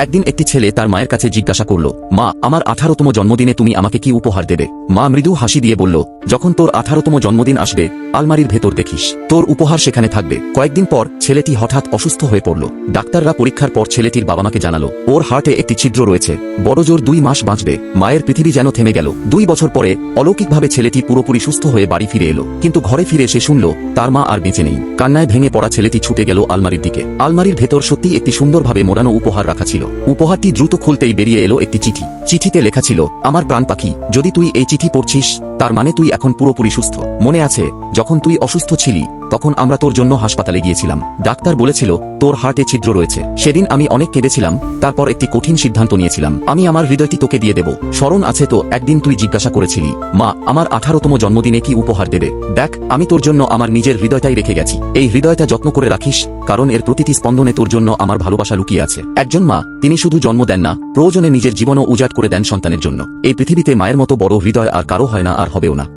একদিন একটি ছেলে তার মায়ের কাছে জিজ্ঞাসা করল, মা, আমার 18তম জন্মদিনে তুমি আমাকে কি উপহার দেবে? মা মৃদু হাসি দিয়ে বলল, যখন তোর 18তম জন্মদিন আসবে আলমারির ভেতর দেখিস, তোর উপহার সেখানে থাকবে। কয়েকদিন পর ছেলেটি হঠাৎ অসুস্থ হয়ে পড়ল। ডাক্তাররা পরীক্ষার পর ছেলেটির বাবা মাকে জানালো, ওর হার্টে একটি ছিদ্র রয়েছে, বড় জোর 2 মাস বাঁচবে। মায়ের পৃথিবী যেন থেমে গেল। 2 বছর পরে অলৌকিকভাবে ছেলেটি পুরোপুরি সুস্থ হয়ে বাড়ি ফিরে এলো, কিন্তু ঘরে ফিরে সে শুনল তার মা আর বেঁচে নেই। কান্নায় ভেঙে পড়া ছেলেটি ছুটে গেল আলমারির দিকে। আলমারির ভেতর সত্যি একটি সুন্দরভাবে মোড়ানো উপহার রাখা ছিল। উপহারটি দ্রুত খুলতেই বেরিয়ে এলো একটি চিঠি। চিঠিতে লেখা ছিল, আমার প্রাণ পাখি, যদি তুই এই চিঠি পড়ছিস তার মানে তুই এখন পুরোপুরি সুস্থ। মনে আছে যখন তুই অসুস্থ ছিলি তখন আমরা তোর জন্য হাসপাতালে গিয়েছিলাম। ডাক্তার বলেছিল তোর হার্টে ছিদ্র রয়েছে। সেদিন আমি অনেক কেঁদেছিলাম, তারপর একটি কঠিন সিদ্ধান্ত নিয়েছিলাম, আমি আমার হৃদয়টি তোকে দিয়ে দেব। স্মরণ আছে তো একদিন তুই জিজ্ঞাসা করেছিলি, মা, আমার 18তম জন্মদিনে কি উপহার দেবে? দেখ, আমি তোর জন্য আমার নিজের হৃদয়টাই রেখে গেছি। এই হৃদয়টা যত্ন করে রাখিস, কারণ এর প্রতিটি স্পন্দনে তোর জন্য আমার ভালোবাসা লুকিয়ে আছে। একজন মা, তিনি শুধু জন্ম দেন না, প্রয়োজনে নিজের জীবনও উজাড় করে দেন সন্তানের জন্য। এই পৃথিবীতে মায়ের মতো বড় হৃদয় আর কারো হয় না, আর হবেও না।